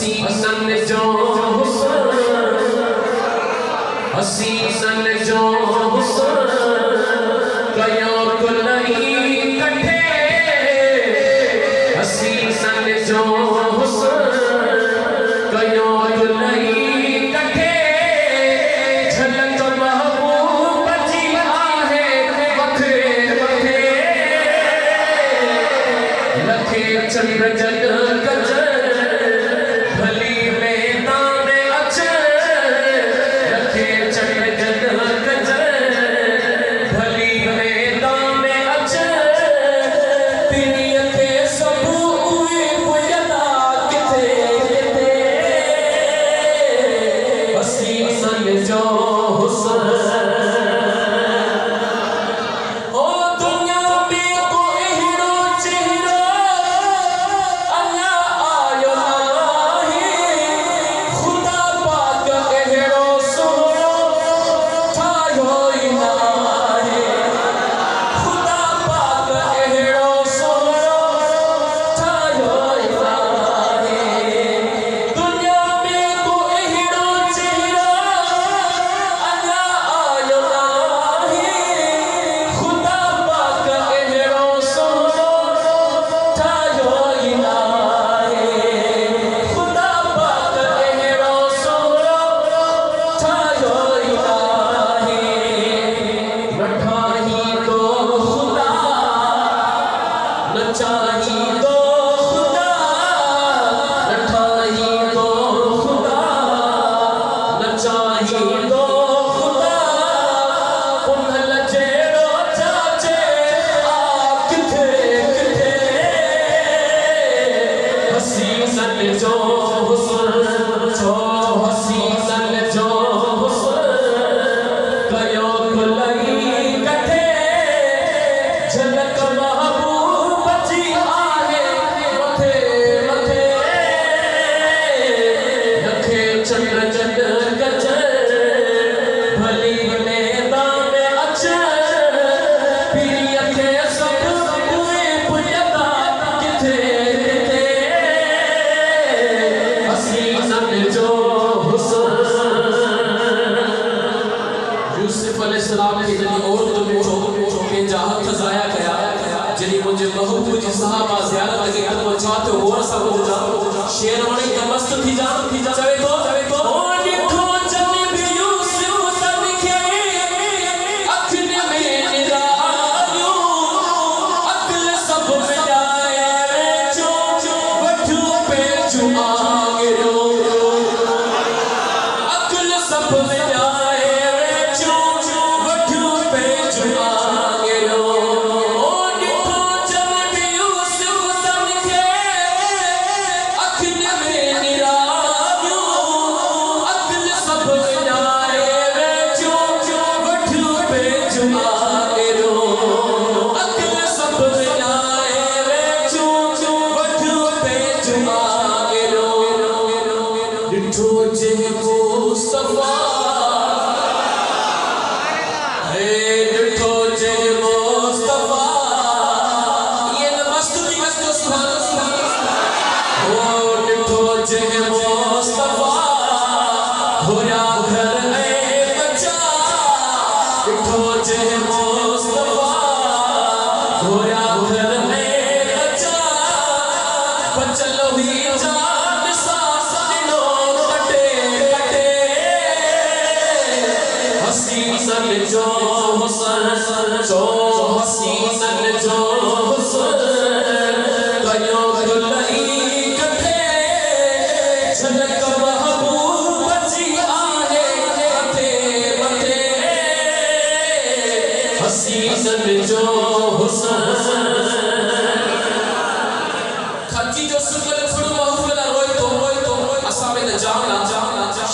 हसीसन जो हुस्न हसीसन जो हुस्न कयों को नहीं कठे हसीसन जो हुस्न कयों को नहीं कठे झलक महबूब जी आहे वखरे वखरे लखे चंद्र जग गज भली मैदान अच लखे चंद्र जग गज भली मैदान अच पिनीअ खे सब उहे पुॼंदा किथे किथे हसीसन जो हुस्न शेरवानी का मस्त थी जा चवे तो ओ निठो जन भी यूसुफ तन के अखन में निरायो अकल सब मिटाए चो वठू पे जुआ गिरो अकल सब मिटाए चो वठू पे जुआ गिरो ओ निठो जन भी यूसुफ तन के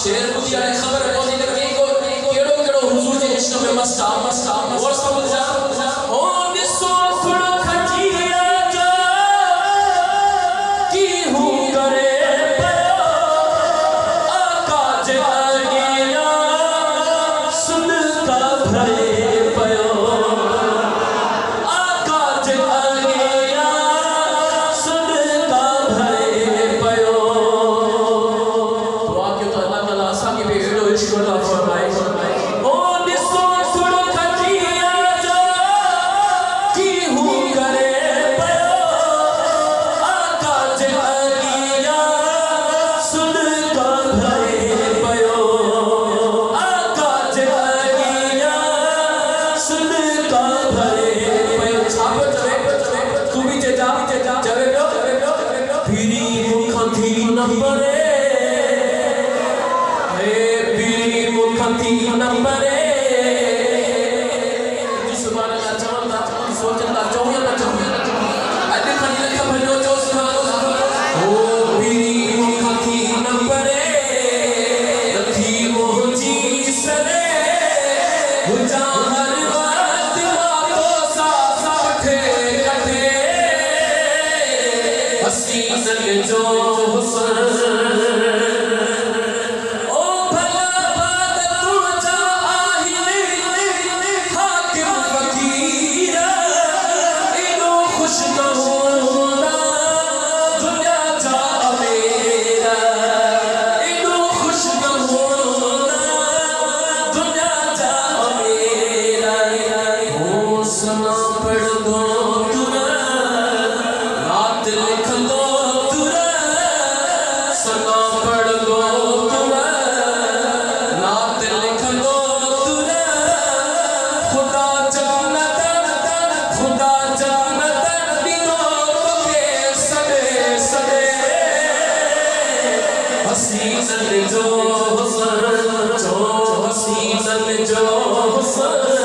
शेर मुझे खबर पहुंची लगी को केड़ो केड़ो हुजूर के इश्क में मस्त और सब जा ओ दिसो थोड़ा खजिया जा की हूं करे आका जे आगिया सुन का भरे पयो आका जे आगिया सुन का भरे पयो बख्शिश अता फरमाए। ओ दिसो थोड़ो खजिया जो की हूँ करे पयो आका जलिया सुन का भरे पयो आका जलिया सुन का भरे पयो। छाप चवे तू भी जा चवे पियो फिरी मुखां थी नंबरे नंबरे सुभान अल्लाह चवंदा सोचंदा चौंदा अॼु खणी लख भॼो चो सुभान ओ पीरी मुखां थी नंबरे रखी मुंहिंजी सरे हुजा हर वक्त मातो सा कठे कठे हसीनन जो हुस्न हसीनन जो हुस्न